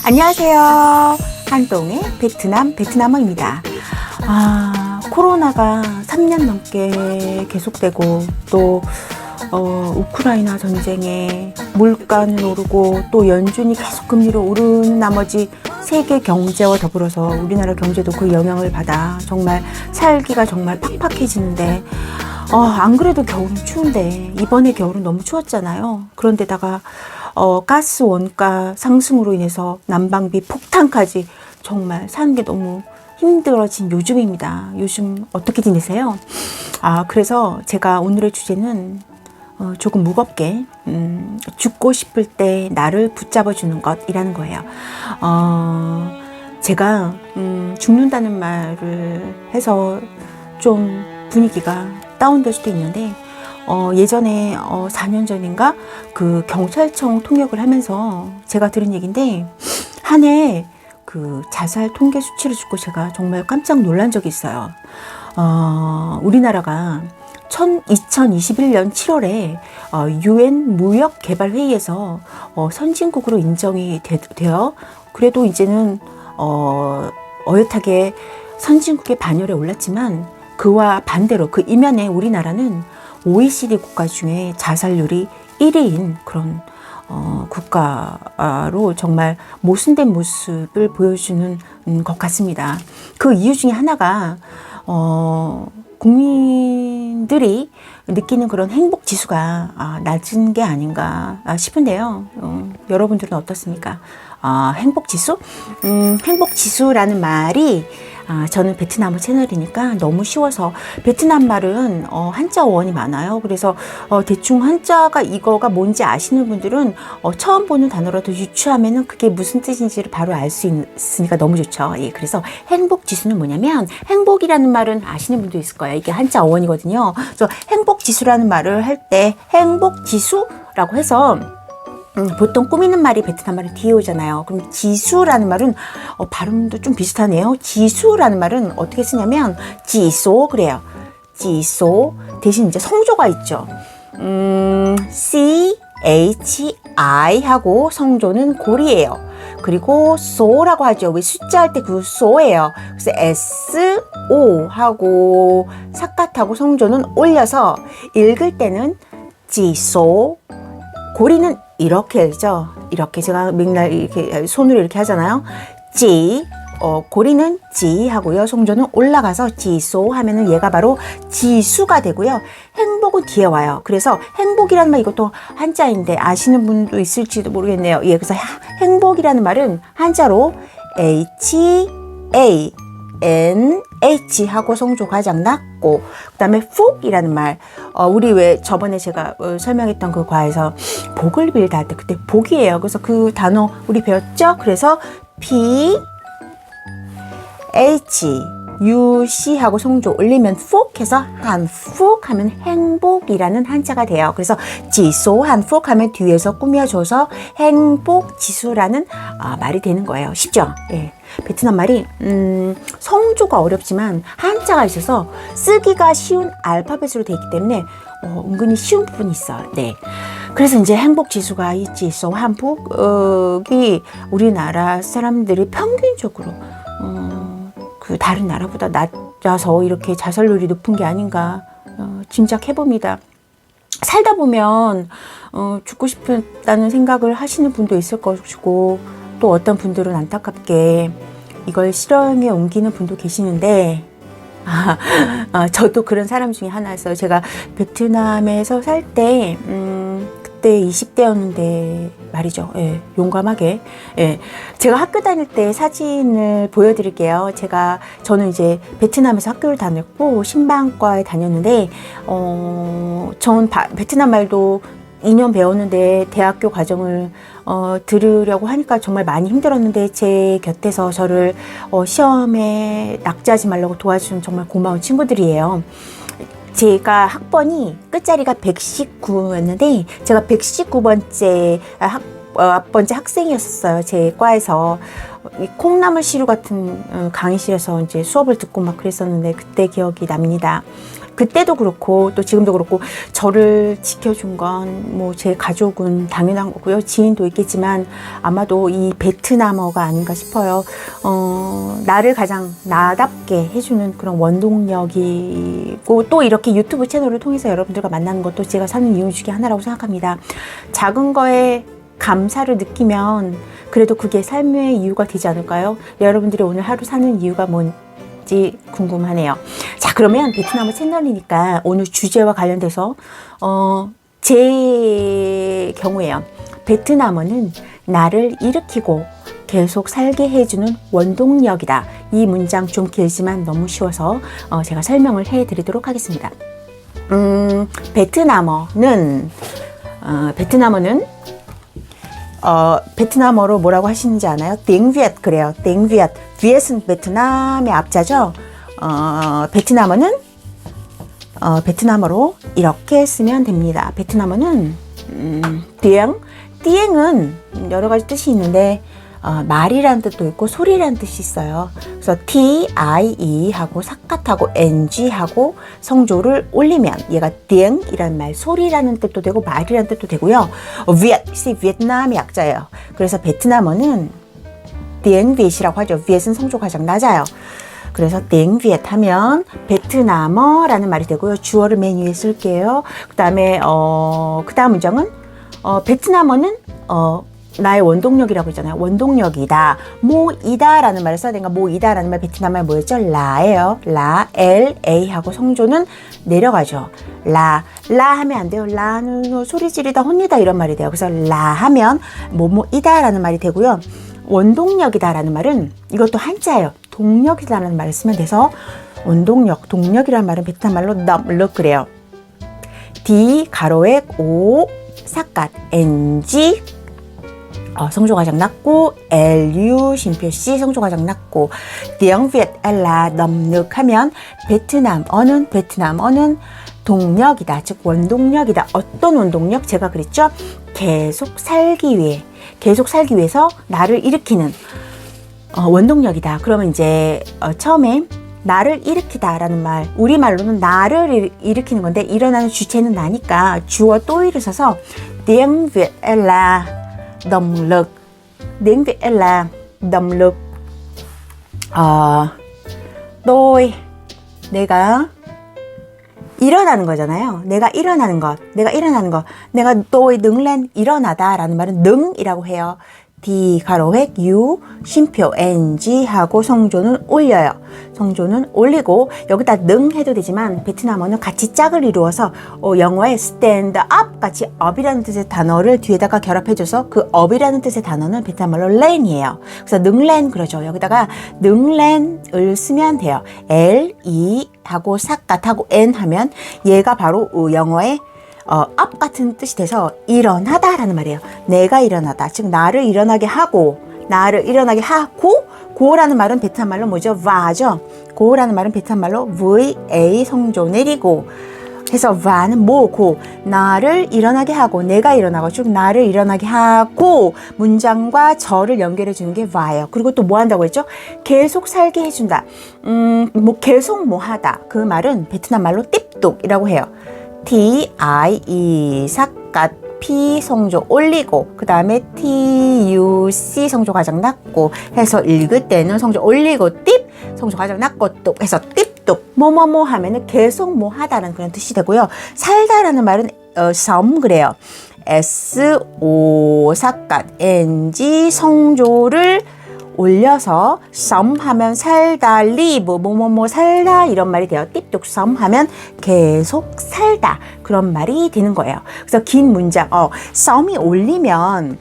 안녕하세요. 한동의 베트남어입니다. 코로나가 3년 넘게 계속되고 또 우크라이나 전쟁에 물가는 오르고 또 연준이 계속 금리를 오르는 나머지 세계 경제와 더불어서 우리나라 경제도 그 영향을 받아 정말 살기가 정말 팍팍해지는데 안 그래도 겨울은 추운데 이번에 겨울은 너무 추웠잖아요. 그런데다가 가스 원가 상승으로 인해서 난방비 폭탄까지 정말 사는 게 너무 힘들어진 요즘입니다. 요즘 어떻게 지내세요? 그래서 제가 오늘의 주제는 조금 무겁게 죽고 싶을 때 나를 붙잡아 주는 것이라는 거예요. 제가 죽는다는 말을 해서 좀 분위기가 다운될 수도 있는데 예전에 4년 전인가 그 경찰청 통역을 하면서 제가 들은 얘기인데 한 해 그 자살 통계 수치를 듣고 제가 정말 깜짝 놀란 적이 있어요. 우리나라가 2021년 7월에 UN 무역개발회의에서 선진국으로 인정이 되어 그래도 이제는 어엿하게 선진국의 반열에 올랐지만 그와 반대로 그 이면에 우리나라는 OECD 국가 중에 자살률이 1위인 그런 국가로 정말 모순된 모습을 보여주는 것 같습니다. 그 이유 중에 하나가 국민들이 느끼는 그런 행복 지수가 낮은 게 아닌가 싶은데요. 여러분들은 어떻습니까? 행복 지수? 행복 지수라는 말이 저는 베트남어 채널이니까 너무 쉬워서 베트남 말은 한자 어원이 많아요. 그래서 대충 한자가 이거가 뭔지 아시는 분들은 처음 보는 단어라도 유추하면은 그게 무슨 뜻인지를 바로 알 수 있으니까 너무 좋죠. 예, 그래서 행복 지수는 뭐냐면 행복이라는 말은 아시는 분도 있을 거예요. 이게 한자 어원이거든요. 그래서 행복 지수라는 말을 할 때 행복 지수라고 해서 보통 꾸미는 말이 베트남 말이 뒤에 오잖아요. 그럼 지수라는 말은 발음도 좀 비슷하네요. 지수라는 말은 어떻게 쓰냐면 지소 그래요. 지소 대신 이제 성조가 있죠. CHI 하고 성조는 골이에요. 그리고 소라고 하죠. 왜 숫자 할 때 그 소예요. 그래서 SO 하고 삿갓하고 성조는 올려서 읽을 때는 지소 고리는 이렇게 하죠. 이렇게 제가 맨날 이렇게 손으로 이렇게 하잖아요. 지, 고리는 지 하고요. 성조는 올라가서 지소 하면은 얘가 바로 지수가 되고요. 행복은 뒤에 와요. 그래서 행복이라는 말 이것도 한자인데 아시는 분도 있을지도 모르겠네요. 예, 그래서 행복이라는 말은 한자로 HA NH 하고 성조 가장 낮고 그 다음에 푹이라는 말 우리 왜 저번에 제가 설명했던 그 과에서 복을 빌다 할 때 그때 복이에요. 그래서 그 단어 우리 배웠죠? 그래서 P H U C 하고 성조 올리면 푹 해서 한푹 하면 행복이라는 한자가 돼요. 그래서 지소 한푹 하면 뒤에서 꾸며줘서 행복 지수라는 말이 되는 거예요. 쉽죠? 예. 베트남 말이 성조가 어렵지만 한자가 있어서 쓰기가 쉬운 알파벳으로 되어 있기 때문에 은근히 쉬운 부분이 있어요. 네. 그래서 이제 행복 지수가 이 지수 한국이 우리나라 사람들이 평균적으로 그 다른 나라보다 낮아서 이렇게 자살률이 높은 게 아닌가 짐작해 봅니다. 살다 보면 죽고 싶다는 생각을 하시는 분도 있을 것이고 또 어떤 분들은 안타깝게 이걸 실험에 옮기는 분도 계시는데 저도 그런 사람 중에 하나였어요. 제가 베트남에서 살 때 그때 20대였는데 말이죠. 예, 용감하게. 예, 제가 학교 다닐 때 사진을 보여드릴게요. 저는 이제 베트남에서 학교를 다녔고 신방과에 다녔는데 전 베트남 말도 2년 배웠는데 대학교 과정을 들으려고 하니까 정말 많이 힘들었는데 제 곁에서 저를 시험에 낙제하지 말라고 도와준 정말 고마운 친구들이에요. 제가 학번이 끝자리가 119였는데 제가 119번째 몇 번째 학생이었어요. 제 과에서 이 콩나물 시루 같은 강의실에서 이제 수업을 듣고 막 그랬었는데 그때 기억이 납니다. 그때도 그렇고 또 지금도 그렇고 저를 지켜준 건 뭐 제 가족은 당연한 거고요. 지인도 있겠지만 아마도 이 베트남어가 아닌가 싶어요. 나를 가장 나답게 해주는 그런 원동력이고 또 이렇게 유튜브 채널을 통해서 여러분들과 만나는 것도 제가 사는 이유 중에 하나라고 생각합니다. 작은 거에 감사를 느끼면 그래도 그게 삶의 이유가 되지 않을까요? 여러분들이 오늘 하루 사는 이유가 뭔지 궁금하네요. 자, 그러면 베트남어 채널이니까 오늘 주제와 관련돼서 제 경우에요. 베트남어는 나를 일으키고 계속 살게 해주는 원동력이다. 이 문장 좀 길지만 너무 쉬워서 제가 설명을 해드리도록 하겠습니다. 베트남어는 베트남어로 뭐라고 하시는지 아나요? tiếng Việt 그래요. tiếng Việt. Viet은 베트남의 앞자죠. 베트남어는 베트남어로 이렇게 쓰면 됩니다. 베트남어는 띠eng은 여러 가지 뜻이 있는데 말이라는 뜻도 있고 소리라는 뜻이 있어요. 그래서 tie 하고 삿갓하고 ng 하고 성조를 올리면 얘가 띠eng이라는 말, 소리라는 뜻도 되고 말이라는 뜻도 되고요. Viet이 베트남의 약자예요. 그래서 베트남어는 tiếng Viet이라고 하죠. Viet은 성조가 가장 낮아요. 그래서 tiếng Việt 하면 베트남어라는 말이 되고요. 주어를 맨 위에 쓸게요. 그 다음에 그 다음 문장은 베트남어는 나의 원동력이라고 했잖아요. 원동력이다. 모이다 라는 말을 써야 되니까 모이다 라는 말 베트남말 뭐였죠? 라예요. 라, LA 하고 성조는 내려가죠. 라 하면 안 돼요. 라는 소리 지르다 혼내다 이런 말이 돼요. 그래서 라 하면 뭐뭐이다 라는 말이 되고요. 원동력이다 라는 말은 이것도 한자예요. 동력이라는 말을 쓰면 돼서 원동력, 동력이라는 말은 베트남말로 넘lực 그래요. D 가로액 O 삿갓 NG 성조 가장 낮고 LU 쉼표 C 성조 가장 낮고 tiếng Việt là động lực 하면 베트남어는 동력이다. 즉 원동력이다. 어떤 원동력? 제가 그랬죠. 계속 살기 위해서 나를 일으키는 원동력이다. 그러면 이제 처음에 나를 일으키다 라는 말, 우리말로는 나를 일으키는 건데 일어나는 주체는 나니까 주어 또이를 써서 tiếng Việt là động lực. tiếng Việt là động lực. 내가 일어나는 거잖아요. 내가 일어나는 것. 내가 tôi đứng lên 일어나다 라는 말은 능이라고 해요. D 가로획 U 쉼표 NG 하고 성조는 올려요. 성조는 올리고 여기다 능 해도 되지만 베트남어는 같이 짝을 이루어서 영어의 stand up 같이 up이라는 뜻의 단어를 뒤에다가 결합해줘서 그 up이라는 뜻의 단어는 베트남어로 len이에요. 그래서 능len 그러죠. 여기다가 능len을 쓰면 돼요. L, E 하고 삿갓하고 N 하면 얘가 바로 영어의 up 같은 뜻이 돼서 일어나다 라는 말이에요. 내가 일어나다. 즉 나를 일어나게 하고 고라는 말은 베트남말로 뭐죠? va죠. 고라는 말은 베트남말로 VA 성조 내리고 해서 va는 뭐고 나를 일어나게 하고 내가 일어나고 즉 나를 일어나게 하고 문장과 절을 연결해 주는 게 va예요. 그리고 또 뭐 한다고 했죠? 계속 살게 해준다. 계속 뭐 하다. 그 말은 베트남말로 띠뚝이라고 해요. TIE 삿갓 P 성조 올리고 그 다음에 TUC 성조 가장 낮고 해서 읽을 때는 성조 올리고 띠 성조 가장 낮고 뚝 해서 띠뚝 뭐뭐뭐 하면은 계속 뭐 하다는 그런 뜻이 되고요. 살다라는 말은 섬 그래요. SO 삿갓 NG 성조를 올려서 썸 하면 살다, live 뭐뭐뭐 살다 이런 말이 돼요. 띠뚝 썸 하면 계속 살다 그런 말이 되는 거예요. 그래서 긴 문장 썸이 올리면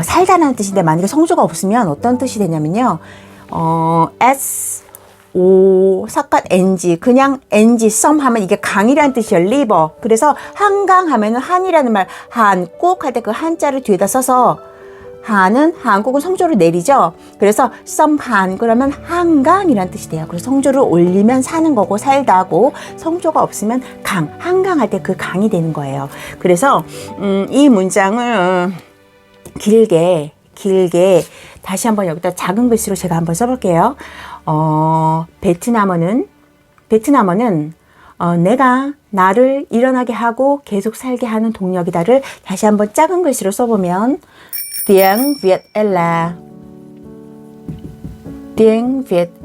살다라는 뜻인데 만약에 성조가 없으면 어떤 뜻이 되냐면요. S O 삿갓 NG 그냥 NG 썸 하면 이게 강이라는 뜻이에요. 리버. 그래서 한강 하면은 한이라는 말 한국 할 때 그 한자를 뒤에다 써서 한은 한국은 성조를 내리죠. 그래서 썸한 그러면 한강이라는 뜻이 돼요. 그래서 성조를 올리면 사는 거고 살다고 성조가 없으면 강 한강 할 때 그 강이 되는 거예요. 그래서 이 문장을 길게 다시 한번 여기다 작은 글씨로 제가 한번 써볼게요. 베트남어는 내가 나를 일어나게 하고 계속 살게 하는 동력이다를 다시 한번 작은 글씨로 써보면 tiếng Việt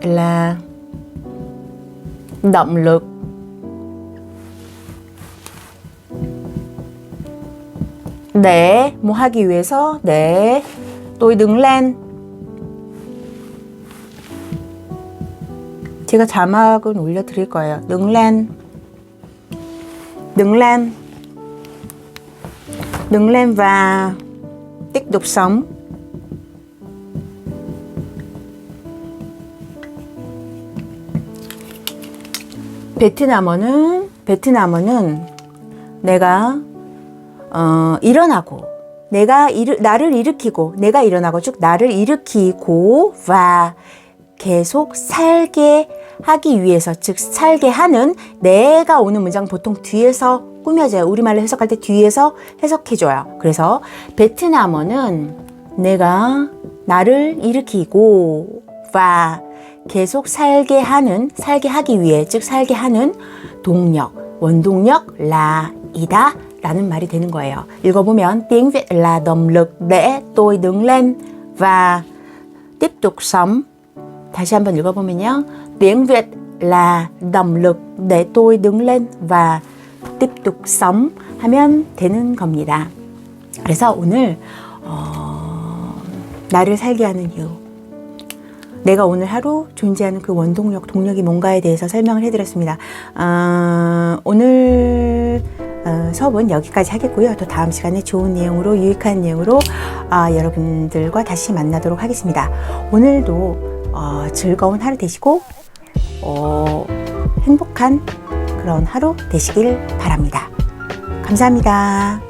là động lực. để 뭐 하기 위해서 để tôi đứng lên. 제가 자막은 올려드릴 거예요. đứng lên và tiếp tục sống. 베트남어는 내가 일어나고 나를 일으키고 내가 일어나고 쭉 나를 일으키고 và 계속 살게 하기 위해서, 즉 살게 하는, 내가 오는 문장 보통 뒤에서 꾸며져요. 우리말로 해석할 때 뒤에서 해석해줘요. 그래서 베트남어는 내가 나를 일으키고 và 계속 살게 하기 위해, 즉 살게 하는 동력, 원동력 là 이다 라는 말이 되는 거예요. 읽어보면 tiếng Việt là động lực để tôi đứng lên và tiếp tục sống. 다시 한번 읽어보면요. tiếng Việt là động lực để tôi đứng lên và tiếp tục sống 하면 되는 겁니다. 그래서 오늘 나를 살게 하는 이유, 내가 오늘 하루 존재하는 그 원동력, 동력이 뭔가에 대해서 설명을 해드렸습니다. 오늘 수업은 여기까지 하겠고요. 또 다음 시간에 좋은 내용으로, 유익한 내용으로 여러분들과 다시 만나도록 하겠습니다. 오늘도 즐거운 하루 되시고 행복한 그런 하루 되시길 바랍니다. 감사합니다.